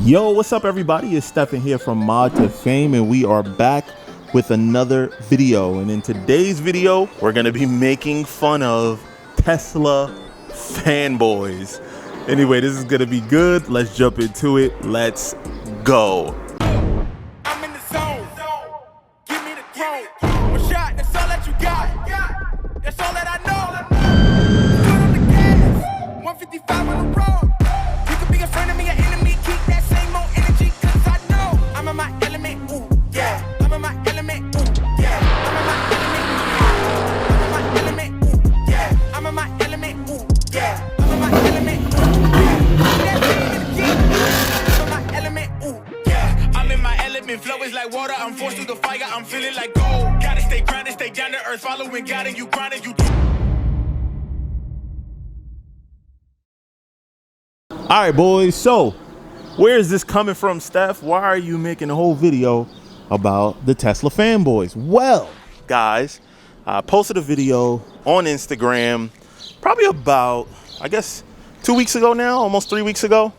Yo, what's up everybody? It's Stephen here from Mod to Fame, and we are back with another video. And in today's video, we're gonna be making fun of Tesla fanboys. Anyway, this is gonna be good. Let's jump into it. Let's go. I'm in the zone. Give me the throne. One shot, that's all that you got. That's all that I know. Foot on the gas. 155 on the road. You could be a friend of me, an enemy. Keep that same old energy, cause I know I'm in my element. Ooh, yeah. I'm in my element. Ooh, yeah. I'm in my element. Ooh, yeah. I'm in my element. Ooh, yeah. I'm in my element. Ooh, yeah. I'm in my element. Ooh, yeah. I'm in my element. Flow is like water. I'm forced through the fire. I'm feeling like gold. Gotta stay grounded, stay down to earth. Following God and you grinding, you do. All right, boys, so where is this coming from, Steph? Why are you making a whole video about the Tesla fanboys? Well, guys, I posted a video on Instagram probably about, I guess, 2 weeks ago now, almost 3 weeks ago,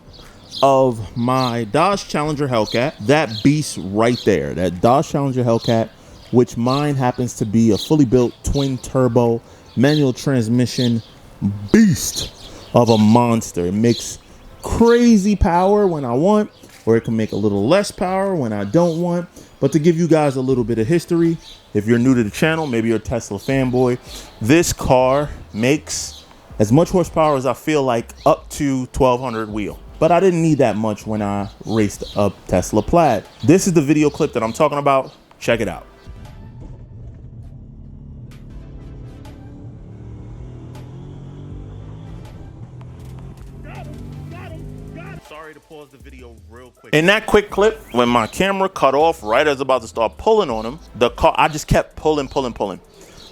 of my Dodge Challenger Hellcat. That beast right there, that Dodge Challenger Hellcat, which mine happens to be a fully built twin turbo manual transmission beast of a monster. It makes crazy power when I want, or it can make a little less power when I don't want. But to give you guys a little bit of history, if you're new to the channel, maybe you're a Tesla fanboy, this car makes as much horsepower as I feel like up to 1200 wheel. But I didn't need that much when I raced a Tesla Plaid. This is the video clip that I'm talking about. Check it out. Sorry to pause the video real quick. In that quick clip, when my camera cut off right as I was about to start pulling on him, the car, I just kept pulling.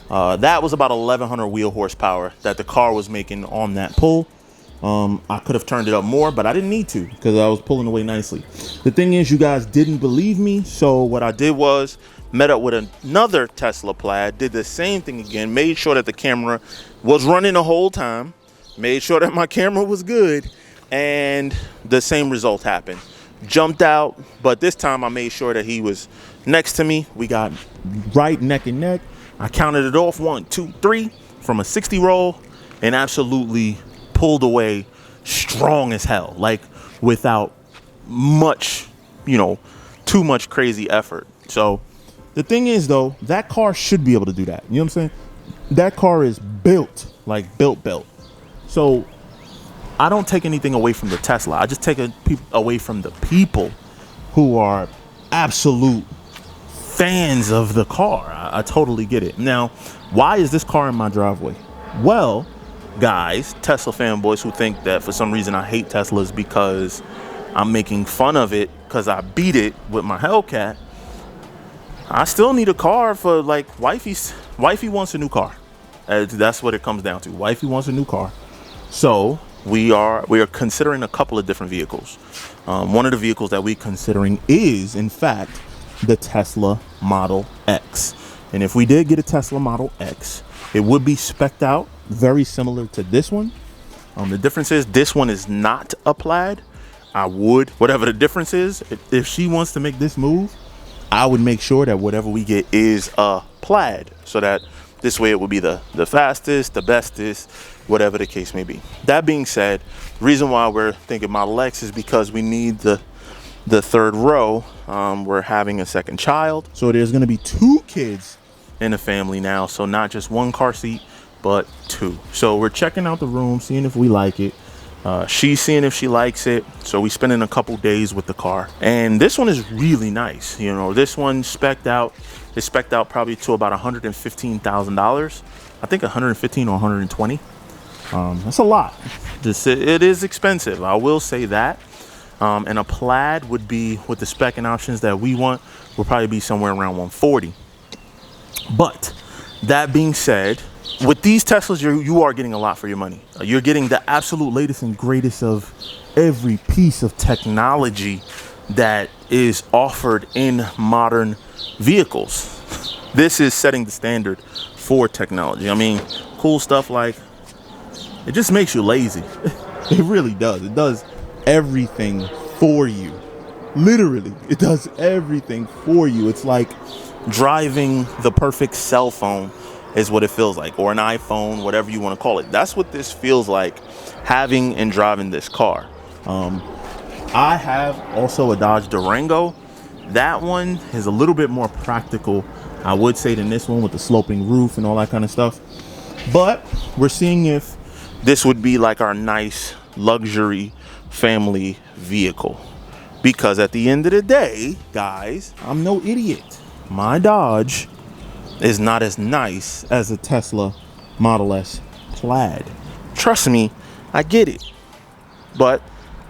That was about 1100 wheel horsepower that the car was making on that pull. I could have turned it up more, but I didn't need to because I was pulling away nicely. The thing is, you guys didn't believe me, so what I did was met up with another Tesla Plaid, did the same thing again, made sure that the camera was running the whole time, made sure that my camera was good, and the same result happened. Jumped out, but this time I made sure that he was next to me. We got right neck and neck. I counted it off 1, 2, 3 from a 60 roll and absolutely pulled away strong as hell, like without much, too much crazy effort. So the thing is though, that car should be able to do that. You know what I'm saying? That car is built, like built. So I don't take anything away from the Tesla. I just take away from the people who are absolute fans of the car. I totally get it. Now, why is this car in my driveway? Well, guys, Tesla fanboys who think that for some reason I hate Teslas because I'm making fun of it because I beat it with my Hellcat. I still need a car for like wifey wants a new car. That's what it comes down to. Wifey wants a new car. So we are considering a couple of different vehicles. One of the vehicles that we're considering is, in fact, the Tesla Model X. And if we did get a Tesla Model X, it would be spec'd out very similar to this one. The difference is this one is not a Plaid. Whatever the difference is, if she wants to make this move, I would make sure that whatever we get is a Plaid, so that this way it would be the fastest, the bestest, whatever the case may be. That being said, the reason why we're thinking Model X is because we need the third row. We're having a second child, so there's going to be 2 kids in the family now, so not just 1 car seat but 2. So we're checking out the room, seeing if we like it. She's seeing if she likes it, so we spending a couple days with the car. And this one is really nice. This one spec'd out. It's spec'd out probably to about $115,000. I think 115 or 120. That's a lot. It is expensive, I will say that. And a Plaid would be, with the spec and options that we want, will probably be somewhere around 140. But that being said, with these Teslas, you are getting a lot for your money. You're getting the absolute latest and greatest of every piece of technology that is offered in modern vehicles. This is setting the standard for technology. I mean, cool stuff like, it just makes you lazy. It really does. It does everything for you. Literally, it does everything for you. It's like driving the perfect cell phone is what it feels like, or an iPhone, whatever you want to call it. That's what this feels like, having and driving this car. I have also a Dodge Durango. That one is a little bit more practical, I would say, than this one with the sloping roof and all that kind of stuff. But we're seeing if this would be like our nice luxury family vehicle. Because at the end of the day, guys, I'm no idiot. My Dodge is not as nice as a Tesla Model S Plaid. Trust me, I get it. But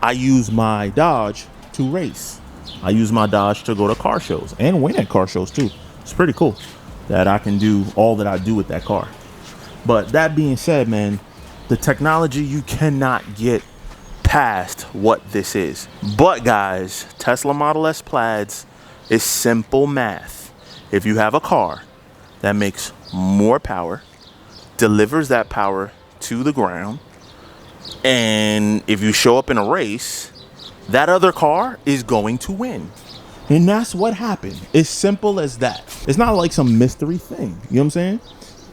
I use my Dodge to race. I use my Dodge to go to car shows and win at car shows too. It's pretty cool that I can do all that I do with that car. But that being said, man, the technology, you cannot get past what this is. But guys, Tesla Model S Plaids is simple math. If you have a car that makes more power, delivers that power to the ground, and if you show up in a race, that other car is going to win. And that's what happened. It's simple as that. It's not like some mystery thing. You know what I'm saying?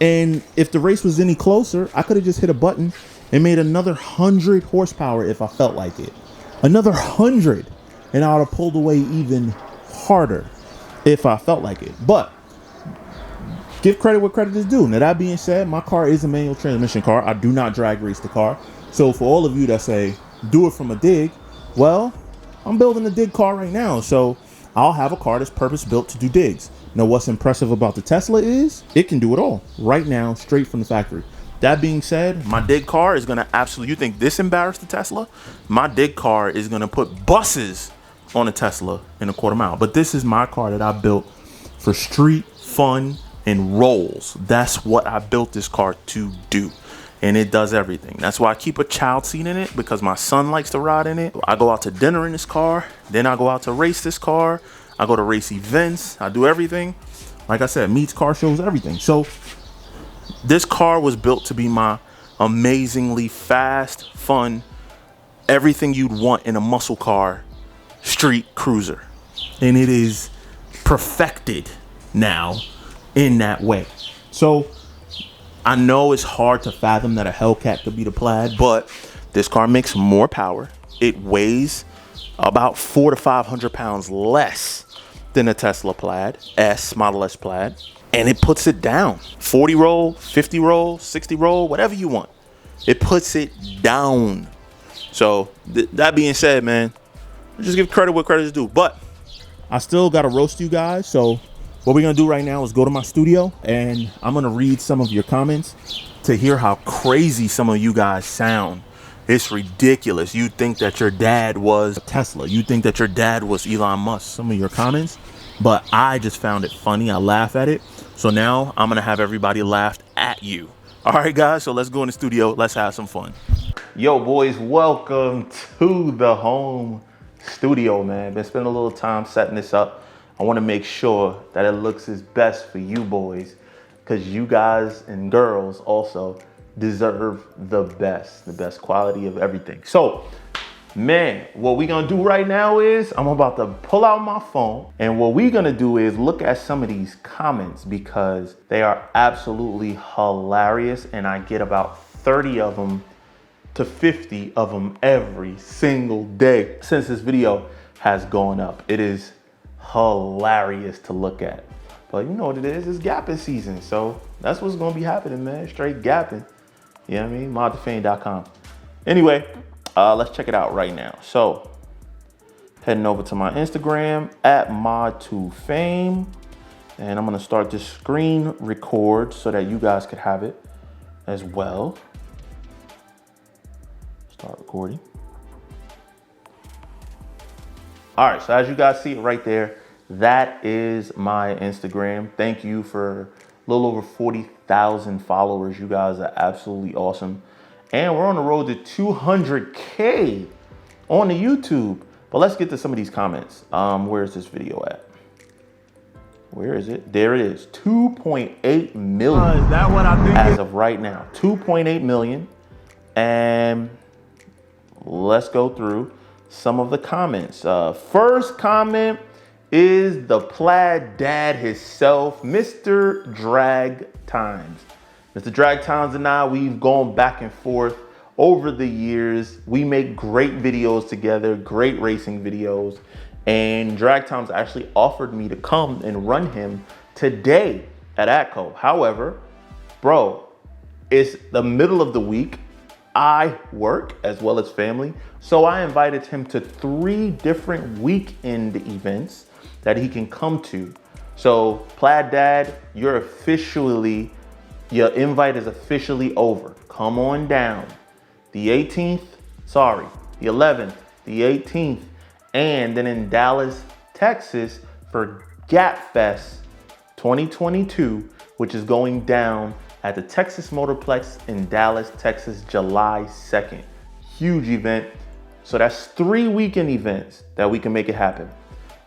And if the race was any closer, I could have just hit a button and made another 100 horsepower if I felt like it. Another 100. And I would have pulled away even harder if I felt like it. But give credit where credit is due. Now, that being said, my car is a manual transmission car. I do not drag race the car. So for all of you that say, do it from a dig, well, I'm building a dig car right now. So I'll have a car that's purpose built to do digs. Now, what's impressive about the Tesla is it can do it all right now, straight from the factory. That being said, my dig car is going to absolutely, you think this embarrassed the Tesla? My dig car is going to put buses on a Tesla in a quarter mile. But this is my car that I built for street fun and rolls. That's what I built this car to do. And it does everything. That's why I keep a child seat in it, because my son likes to ride in it. I go out to dinner in this car. Then I go out to race this car. I go to race events. I do everything. Like I said, meets, car shows, everything. So this car was built to be my amazingly fast, fun, everything you'd want in a muscle car street cruiser. And it is perfected now in that way. So I know it's hard to fathom that a Hellcat could be the Plaid, but this car makes more power. It weighs about 400 to 500 pounds less than a Tesla Plaid, Model S Plaid, and it puts it down. 40 roll, 50 roll, 60 roll, whatever you want. It puts it down. So that being said, man, just give credit where credit is due. But I still got to roast you guys, so what we're going to do right now is go to my studio, and I'm going to read some of your comments to hear how crazy some of you guys sound. It's ridiculous. You think that your dad was Tesla. You think that your dad was Elon Musk, some of your comments. But I just found it funny. I laugh at it. So now I'm going to have everybody laugh at you. All right, guys, so let's go in the studio. Let's have some fun. Yo, boys, welcome to the home studio, man. Been spending a little time setting this up. I want to make sure that it looks as best for you boys, because you guys and girls also deserve the best quality of everything. So, man, what we're going to do right now is I'm about to pull out my phone, and what we're going to do is look at some of these comments, because they are absolutely hilarious, and I get about 30 of them to 50 of them every single day since this video has gone up. It is hilarious to look at. But you know what it is, it's gapping season. So that's what's gonna be happening, man. Straight gapping. You know what I mean? Mod2Fame.com. Anyway, let's check it out right now. So heading over to my Instagram at Mod2Fame. And I'm gonna start this screen record so that you guys could have it as well. Start recording. All right, so as you guys see it right there, that is my Instagram. Thank you for a little over 40,000 followers. You guys are absolutely awesome. And we're on the road to 200K on the YouTube. But let's get to some of these comments. Where's this video at? Where is it? There it is. 2.8 million. Is that what I think? As of right now, 2.8 million. And let's go through. some of the comments. First comment is the Plaid Dad himself, Mr. Drag Times. Mr. Drag Times and I, we've gone back and forth over the years. We make great videos together, great racing videos. And Drag Times actually offered me to come and run him today at ATCO. However, bro, it's the middle of the week. I work as well as family. So I invited him to 3 different weekend events that he can come to. So Plaid Dad, your invite is officially over. Come on down. The 18th, the 11th, the 18th, and then in Dallas, Texas for Gap Fest 2022, which is going down at the Texas Motorplex in Dallas, Texas, July 2nd. Huge event. So that's 3 weekend events that we can make it happen.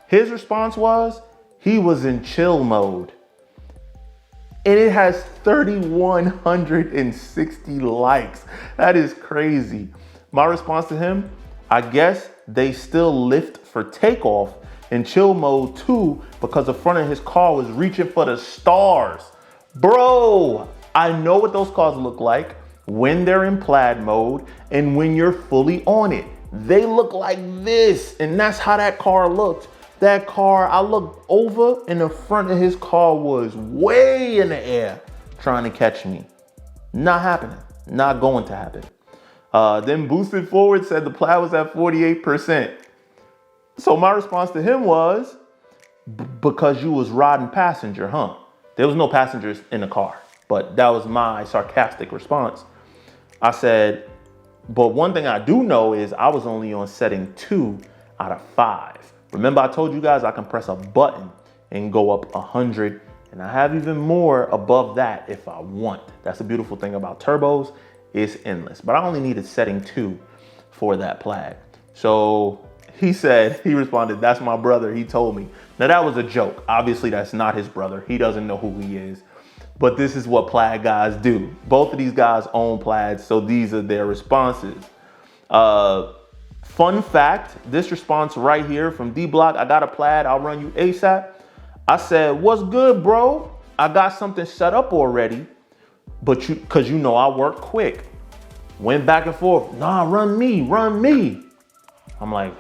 His response was, he was in chill mode. And it has 3,160 likes. That is crazy. My response to him, I guess they still lift for takeoff in chill mode too, because the front of his car was reaching for the stars. Bro, I know what those cars look like when they're in plaid mode and when you're fully on it. They look like this, and that's how that car looked. That car, I looked over and the front of his car was way in the air trying to catch me. Not happening, not going to happen. Then Boosted Forward said the Plaid was at 48%. So my response to him was, because you was riding passenger, huh? There was no passengers in the car, but that was my sarcastic response. I said, but one thing I do know is I was only on setting 2 out of 5. Remember, I told you guys I can press a button and go up 100, and I have even more above that if I want. That's the beautiful thing about turbos, it's endless. But I only needed setting 2 for that Plaid. So he responded, that's my brother, he told me. Now that was a joke. Obviously that's not his brother. He doesn't know who he is. But this is what Plaid guys do. Both of these guys own Plaids, so these are their responses. Fun fact, this response right here from D-Block, I got a Plaid, I'll run you ASAP. I said, what's good, bro? I got something set up already, but cause you know I work quick. Went back and forth, nah, run me. I'm like,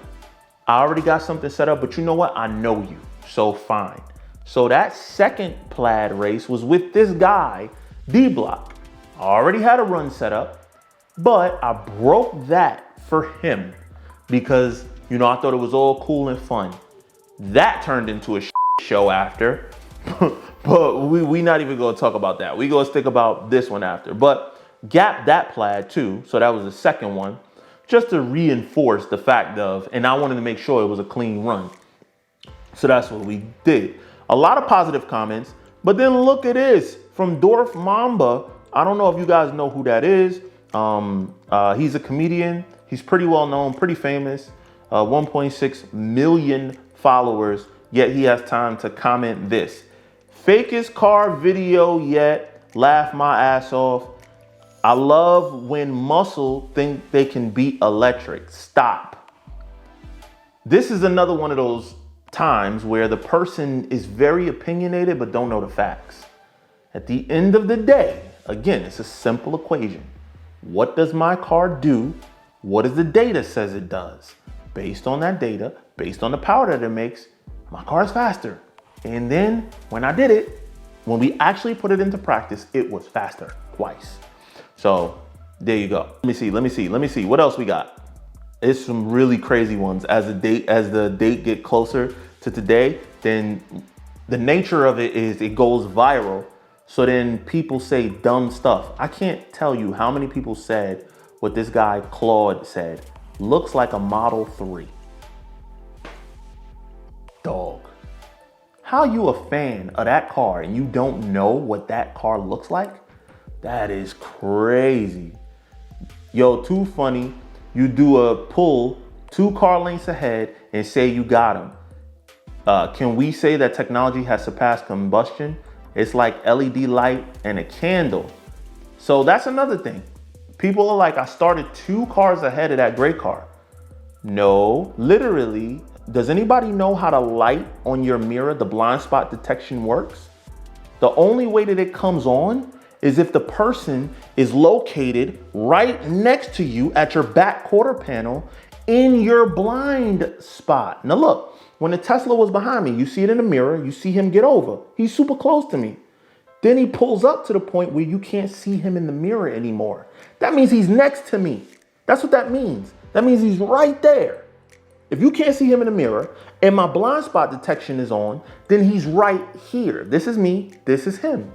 I already got something set up, but you know what? I know you, so fine. So that second Plaid race was with this guy, D-Block. I already had a run set up, but I broke that for him because, you know, I thought it was all cool and fun. That turned into a show after, but we not even gonna talk about that. We gonna stick about this one after, but gapped that Plaid too. So that was the second one, just to reinforce the fact of, and I wanted to make sure it was a clean run. So that's what we did. A lot of positive comments, but then look at this from Dorf Mamba. I don't know if you guys know who that is. He's a comedian. He's pretty well known, pretty famous, 1.6 million followers, yet he has time to comment this. Fakest car video yet, laugh my ass off. I love when muscle think they can beat electric. Stop. This is another one of those times where the person is very opinionated but don't know the facts. At the end of the day, again, it's a simple equation. What does my car do? What does the data says it does? Based on that data, based on the power that it makes, my car is faster. And then when I did it, when we actually put it into practice, it was faster twice. So there you go. Let me see. What else we got? It's some really crazy ones. As the date get closer to today, then the nature of it is it goes viral. So then people say dumb stuff. I can't tell you how many people said what this guy Claude said. Looks like a Model 3. Dog. How you a fan of that car and you don't know what that car looks like? That is crazy. Yo, too funny. You do a pull 2 car lengths ahead and say you got him. Can we say that technology has surpassed combustion? It's like LED light and a candle. So that's another thing. People are like, I started 2 cars ahead of that gray car. No, literally, does anybody know how the light on your mirror, the blind spot detection works? The only way that it comes on is if the person is located right next to you at your back quarter panel in your blind spot. Now look, when the Tesla was behind me, you see it in the mirror, you see him get over. He's super close to me. Then he pulls up to the point where you can't see him in the mirror anymore. That means he's next to me. That's what that means. That means he's right there. If you can't see him in the mirror and my blind spot detection is on, then he's right here. This is me, this is him.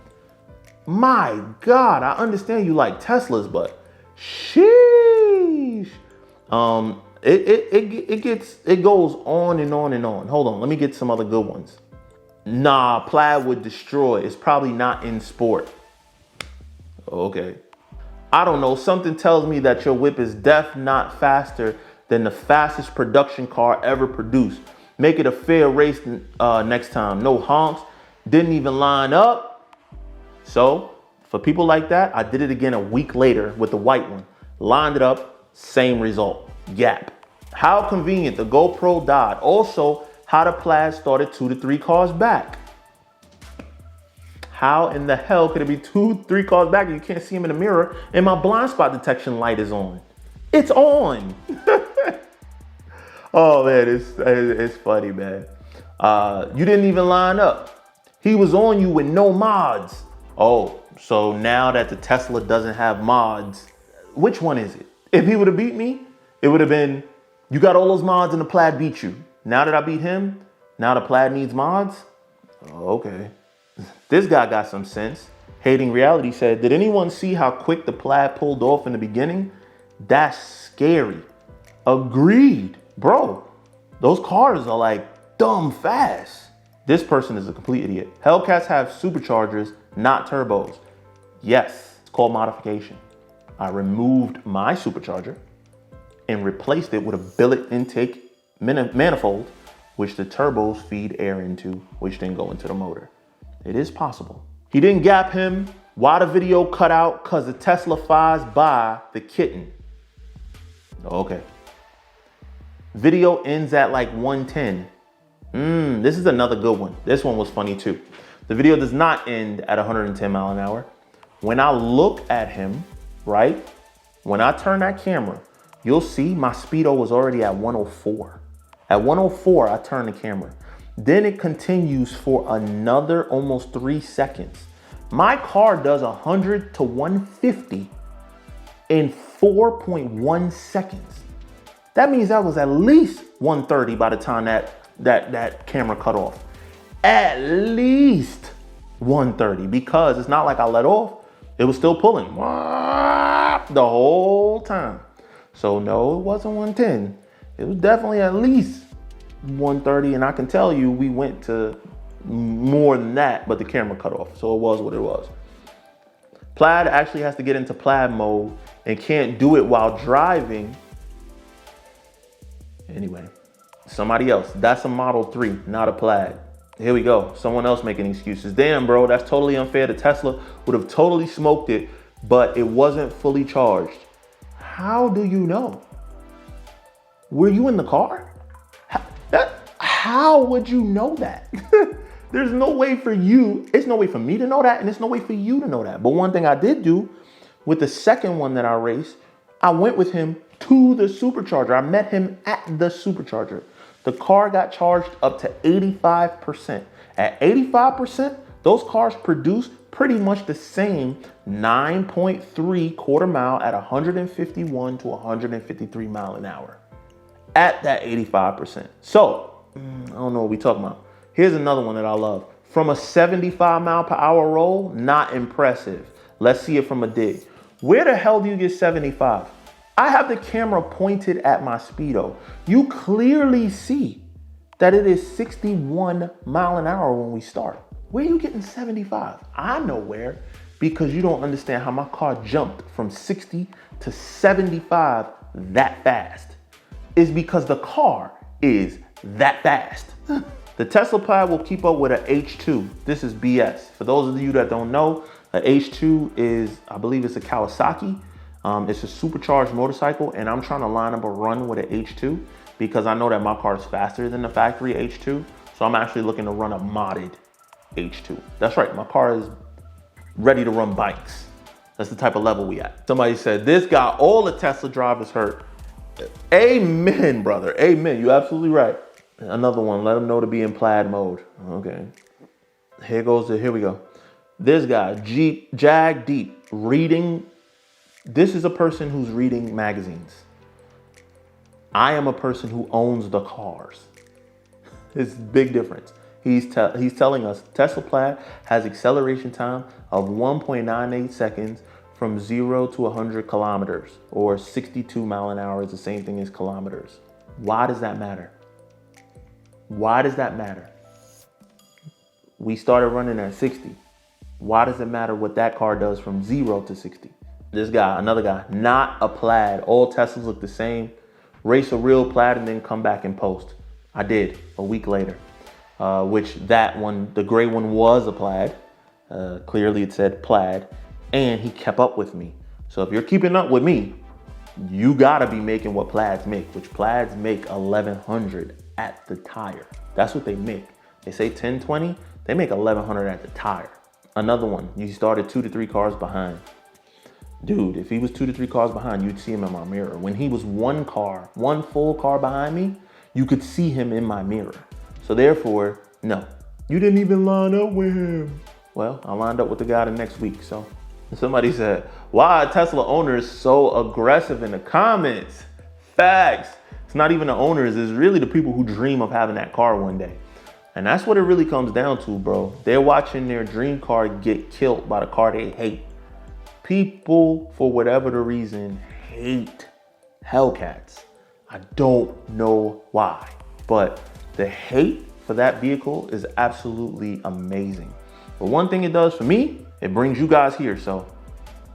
My God, I understand you like Teslas, but sheesh. It goes on and on and on. Hold on, let me get some other good ones. Nah, plaid would destroy. It's probably not in sport. Okay. I don't know, something tells me that your whip is not faster than the fastest production car ever produced. Make it a fair race next time. No honks, didn't even line up. So for people like that, I did it again a week later with the white one. Lined it up, same result, gap. How convenient, the GoPro died. Also, how the plaid started 2 to 3 cars back. How in the hell could it be 2, 3 cars back and you can't see him in the mirror and my blind spot detection light is on? It's on. Oh man, it's funny, man. You didn't even line up. He was on you with no mods. Oh, so now that the Tesla doesn't have mods, which one is it? If he would have beat me, it would have been, you got all those mods and the plaid beat you. Now that I beat him, now the plaid needs mods? Oh, okay. This guy got some sense. Hating Reality said, did anyone see how quick the plaid pulled off in the beginning? That's scary. Agreed. Bro, those cars are like dumb fast. This person is a complete idiot. Hellcats have superchargers, not turbos. Yes, it's called modification. I removed my supercharger and replaced it with a billet intake manifold, which the turbos feed air into, which then go into the motor. It is possible. He didn't gap him. Why the video cut out? Cause the Tesla flies by the kitten. Okay. Video ends at like 110. This is another good one. This one was funny too. The video does not end at 110 miles an hour. When I look at him, right? When I turn that camera, you'll see my speedo was already at 104. At 104, I turn the camera. Then it continues for another almost 3 seconds. My car does 100 to 150 in 4.1 seconds. That means that was at least 130 by the time that camera cut off. At least 130, because it's not like I let off. It was still pulling the whole time. So no, it wasn't 110. It was definitely at least 130, and I can tell you we went to more than that, but the camera cut off. So it was what it was. Plaid actually has to get into plaid mode and can't do it while driving. Anyway, somebody else. That's a Model 3, not a plaid. Here we go. Someone else making excuses. Damn, bro, that's totally unfair. The Tesla would have totally smoked it, but it wasn't fully charged. How do you know? Were you in the car? How would you know that? There's no way for you. It's no way for me to know that, and it's no way for you to know that. But one thing I did do with the second one that I raced, I went with him to the supercharger. I met him at the supercharger. The car got charged up to 85%. At 85%, those cars produce pretty much the same 9.3 quarter mile at 151 to 153 mile an hour at that 85%. So, I don't know what we're talking about. Here's another one that I love. From a 75 mile per hour roll, not impressive. Let's see it from a dig. Where the hell do you get 75? I have the camera pointed at my speedo. You clearly see that it is 61 mile an hour when we start. Where are you getting 75? I know where, because you don't understand how my car jumped from 60 to 75 that fast. It's because the car is that fast. The Tesla Plaid will keep up with an H2. This is BS. For those of you that don't know, an H2 is, I believe it's a Kawasaki. It's a supercharged motorcycle, and I'm trying to line up a run with an H2. because I know that my car is faster than the factory H2. So I'm actually looking to run a modded H2. That's right, my car is ready to run bikes. That's the type of level we at. Somebody said, this got all the Tesla drivers hurt. Amen, brother, amen, you're absolutely right. Another one, let them know to be in plaid mode. Okay, here we go. This guy, Jag Deep, reading. This is a person who's reading magazines. I am a person who owns the cars. It's a big difference. He's telling us Tesla Plaid has acceleration time of 1.98 seconds from 0 to 100 kilometers, or 62 mile an hour is the same thing as kilometers. Why does that matter? Why does that matter? We started running at 60. Why does it matter what that car does from 0 to 60? This guy, another guy, not a Plaid. All Teslas look the same. Race a real Plaid and then come back and post. I did a week later, which that one, the gray one, was a Plaid. Clearly it said Plaid, and he kept up with me. So if you're keeping up with me, you gotta be making what Plaids make, which Plaids make 1100 at the tire. That's what they make. They say 1020, they make 1100 at the tire. Another one, you started 2 to 3 cars behind. Dude, if he was 2 to 3 cars behind, you'd see him in my mirror. When he was one full car behind me, you could see him in my mirror. So therefore, no, you didn't even line up with him. Well, I lined up with the guy the next week. So somebody said, why are Tesla owners so aggressive in the comments? Facts. It's not even the owners, it's really the people who dream of having that car one day. And that's what it really comes down to, bro. They're watching their dream car get killed by the car they hate. People, for whatever the reason, hate Hellcats. I don't know why, but the hate for that vehicle is absolutely amazing. But one thing it does for me, it brings you guys here. So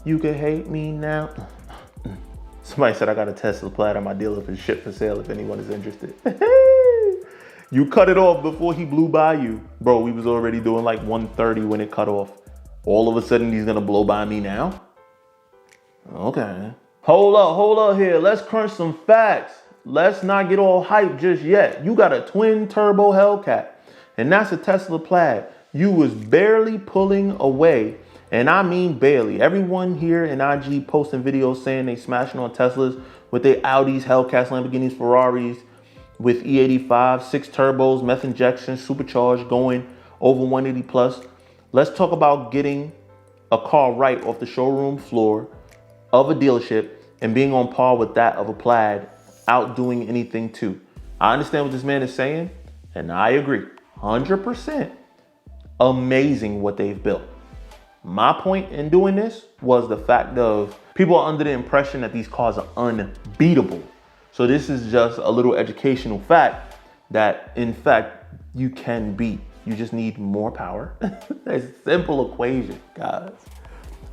you can hate me now. Somebody said I got a Tesla Plaid on my dealer for ship for sale if anyone is interested. You cut it off before he blew by you. Bro, we was already doing like 130 when it cut off. All of a sudden he's gonna blow by me now? Okay. Hold up here. Let's crunch some facts. Let's not get all hyped just yet. You got a twin turbo Hellcat, and that's a Tesla Plaid. You was barely pulling away, and I mean barely. Everyone here in IG posting videos saying they smashing on Teslas with their Audis, Hellcats, Lamborghinis, Ferraris, with E85, 6 turbos, meth injection, supercharged, going over 180 plus. Let's talk about getting a car right off the showroom floor of a dealership and being on par with that of a Plaid, outdoing anything too. I understand what this man is saying, and I agree, 100%. Amazing what they've built. My point in doing this was the fact of people are under the impression that these cars are unbeatable. So this is just a little educational fact that in fact you can beat. You just need more power. It's a simple equation, guys.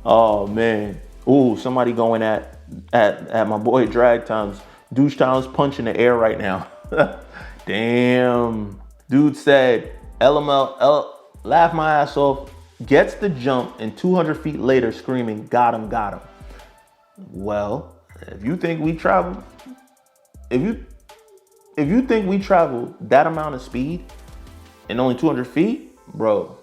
Oh man. Ooh, somebody going at my boy Drag Times. Douche Times punching the air right now. Damn. Dude said, LML, laugh my ass off, gets the jump, and 200 feet later screaming, got him, got him. Well, if you think we travel, if you think we travel that amount of speed in only 200 feet, bro,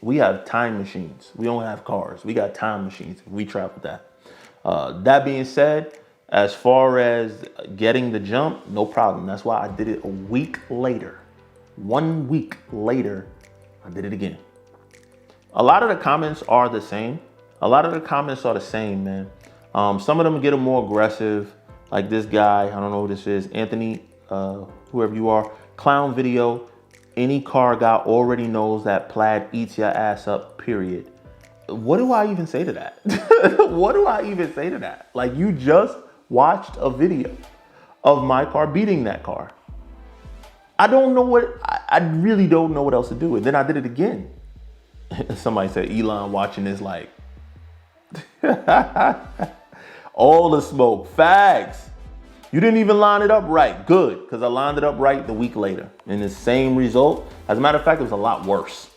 we have time machines. We don't have cars. We got time machines if we travel that. That being said, as far as getting the jump, no problem. That's why I did it a week later. 1 week later, I did it again. A lot of the comments are the same. Man. Some of them get more aggressive, like this guy, I don't know who this is, Anthony, whoever you are, clown video. Any car guy already knows that Plaid eats your ass up, period. What do I even say to that? What do I even say to that? Like, you just watched a video of my car beating that car. I really don't know what else to do. And then I did it again. Somebody said Elon watching this like, all the smoke, facts. You didn't even line it up right. Good, because I lined it up right the week later. And the same result. As a matter of fact, it was a lot worse.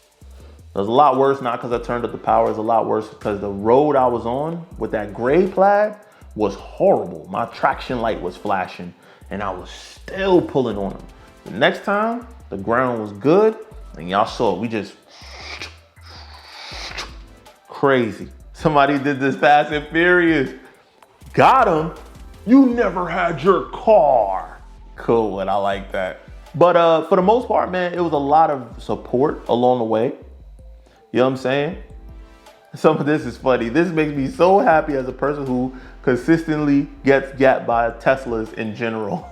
It was a lot worse, not because I turned up the power. It was a lot worse because the road I was on with that gray Plaid was horrible. My traction light was flashing. and I was still pulling on them. The next time, the ground was good, and y'all saw it. We just crazy. Somebody did this Fast and Furious. Got him. You never had your car. Cool, and I like that. But for the most part, man, it was a lot of support along the way. You know what I'm saying? Some of this is funny. This makes me so happy as a person who consistently gets gapped by Teslas in general.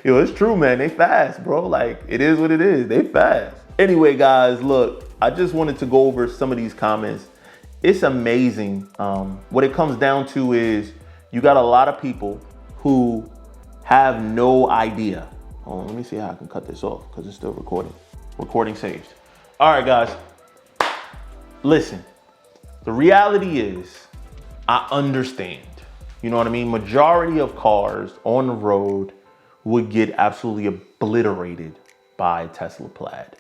Yo, it's true, man. They fast, bro. Like, it is what it is. They fast. Anyway, guys, look, I just wanted to go over some of these comments. It's amazing. What it comes down to is you got a lot of people who have no idea. Hold on, let me see how I can cut this off because it's still recording. Recording saved. All right, guys. Listen, the reality is I understand. You know what I mean? Majority of cars on the road would get absolutely obliterated by Tesla Plaid.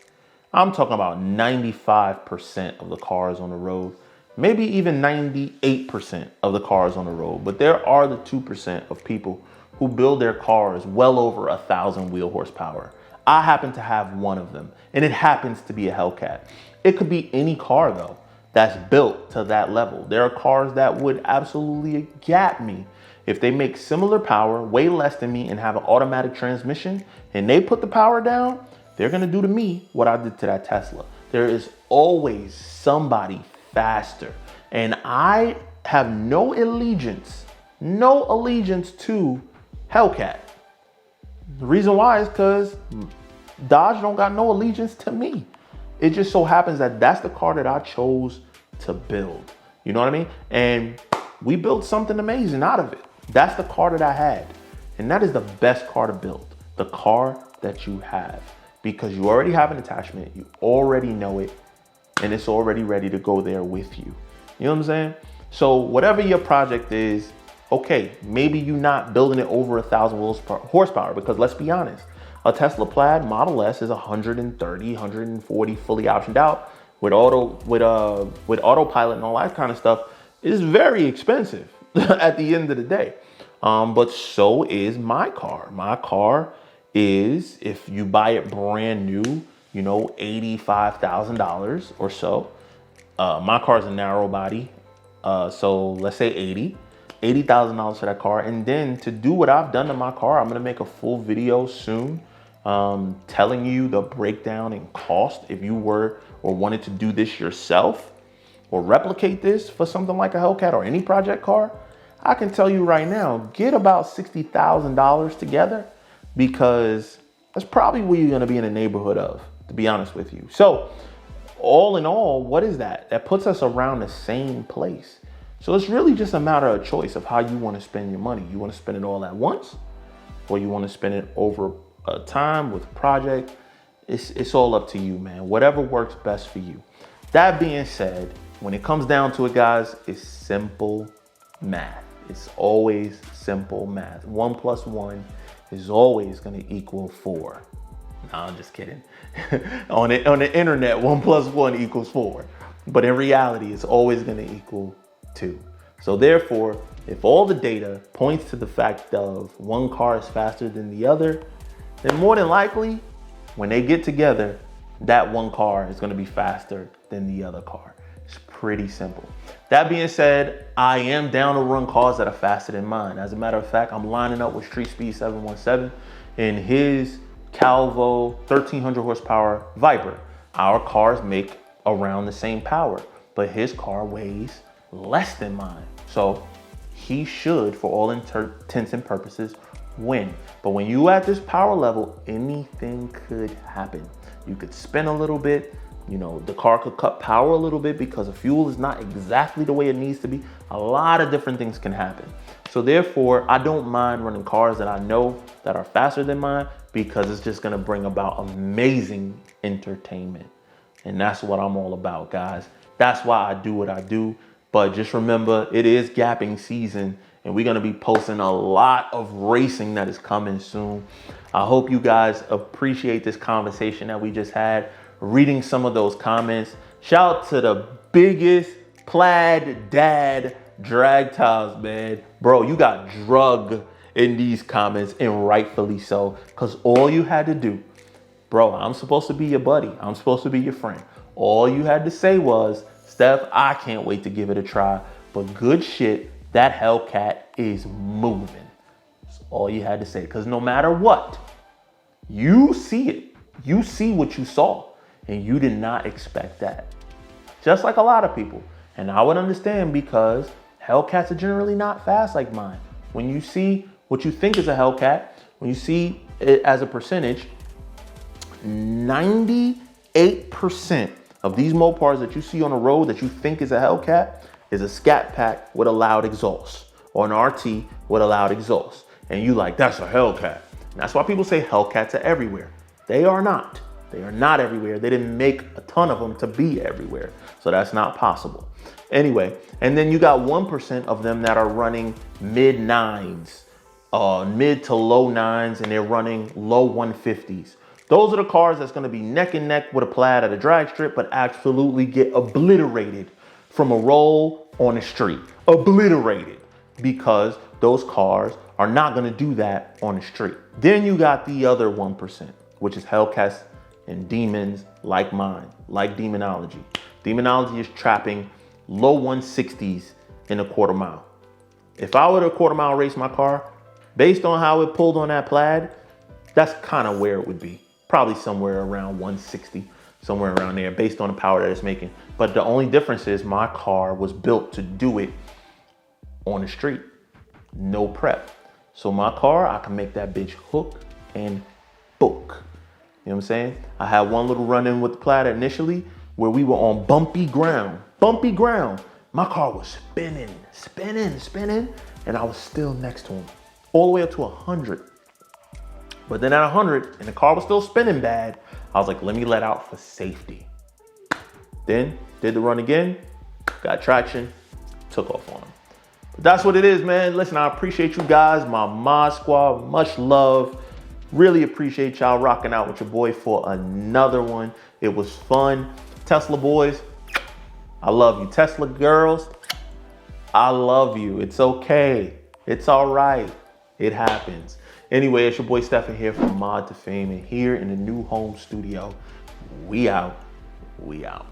I'm talking about 95% of the cars on the road, maybe even 98% of the cars on the road. But there are the 2% of people who build their cars well over 1,000 wheel horsepower. I happen to have one of them, and it happens to be a Hellcat. It could be any car though that's built to that level. There are cars that would absolutely gap me if they make similar power, way less than me, and have an automatic transmission, and they put the power down, they're gonna do to me what I did to that Tesla. There is always somebody faster. And I have no allegiance to Hellcat. The reason why is because Dodge don't got no allegiance to me. It just so happens that that's the car that I chose to build. You know what I mean? And we built something amazing out of it. That's the car that I had. And that is the best car to build. The car that you have. Because you already have an attachment. You already know it. And it's already ready to go there with you. You know what I'm saying? So whatever your project is, okay, maybe you're not building it over 1,000 horsepower, because let's be honest, a Tesla Plaid Model S is 130, 140 fully optioned out with autopilot and all that kind of stuff. It's very expensive at the end of the day. But so is my car. My car is, if you buy it brand new, you know, $85,000 or so. My car is a narrow body. So let's say $80,000 for that car. And then to do what I've done to my car, I'm gonna make a full video soon telling you the breakdown in cost if you were or wanted to do this yourself or replicate this for something like a Hellcat or any project car. I can tell you right now, get about $60,000 together, because that's probably what you're gonna be in the neighborhood of, to be honest with you. So all in all, what is that? That puts us around the same place. So it's really just a matter of choice of how you want to spend your money. You want to spend it all at once, or you want to spend it over a time with a project. It's all up to you, man. Whatever works best for you. That being said, when it comes down to it, guys, it's simple math. It's always simple math. 1 + 1 is always going to equal 4. No, I'm just kidding. on the internet, 1 + 1 equals 4. But in reality, it's always going to equal 2. So therefore, if all the data points to the fact of one car is faster than the other, then more than likely, when they get together, that one car is going to be faster than the other car. It's pretty simple. That being said, I am down to run cars that are faster than mine. As a matter of fact, I'm lining up with Street Speed 717 in his Calvo 1300 horsepower Viper. Our cars make around the same power, but his car weighs less than mine. So he should, for all intents and purposes, win. But when you at this power level, anything could happen. You could spin a little bit, you know, the car could cut power a little bit because the fuel is not exactly the way it needs to be. A lot of different things can happen. So therefore, I don't mind running cars that I know that are faster than mine, because it's just gonna bring about amazing entertainment. And that's what I'm all about, guys. That's why I do what I do. But just remember, it is gapping season, and we're gonna be posting a lot of racing that is coming soon. I hope you guys appreciate this conversation that we just had, reading some of those comments. Shout out to the biggest Plaid dad drag tiles, man. Bro, you got drug in these comments, and rightfully so, because all you had to do, bro, I'm supposed to be your buddy. I'm supposed to be your friend. All you had to say was, Steph, I can't wait to give it a try, but good shit, that Hellcat is moving. That's all you had to say, because no matter what, you see it. You see what you saw, and you did not expect that. Just like a lot of people. And I would understand, because Hellcats are generally not fast like mine. When you see what you think is a Hellcat, when you see it as a percentage, 98% of these Mopars that you see on the road that you think is a Hellcat is a Scat Pack with a loud exhaust, or an RT with a loud exhaust. And you like, that's a Hellcat. And that's why people say Hellcats are everywhere. They are not. They are not everywhere. They didn't make a ton of them to be everywhere. So that's not possible. Anyway, and then you got 1% of them that are running mid nines, mid to low nines, and they're running low 150s. Those are the cars that's gonna be neck and neck with a Plaid at a drag strip, but absolutely get obliterated from a roll on the street. Obliterated, because those cars are not gonna do that on the street. Then you got the other 1%, which is Hellcats and Demons like mine, like Demonology. Demonology is trapping low 160s in a quarter mile. If I were to quarter mile race my car, based on how it pulled on that Plaid, that's kind of where it would be. Probably somewhere around 160, somewhere around there, based on the power that it's making. But the only difference is my car was built to do it on the street, no prep. So my car, I can make that bitch hook and book. You know what I'm saying? I had one little run-in with the Plaid initially where we were on bumpy ground. Bumpy ground. My car was spinning, and I was still next to him, all the way up to 100. But then at 100, and the car was still spinning bad, I was like, let me let out for safety. Then did the run again, got traction, took off on him. But that's what it is, man. Listen, I appreciate you guys, my Mod Squad, much love. Really appreciate y'all rocking out with your boy for another one. It was fun. Tesla boys, I love you. Tesla girls, I love you. It's okay. It's all right. It happens. Anyway, it's your boy Stephen here from Mod to Fame, and here in the new home studio, we out. We out.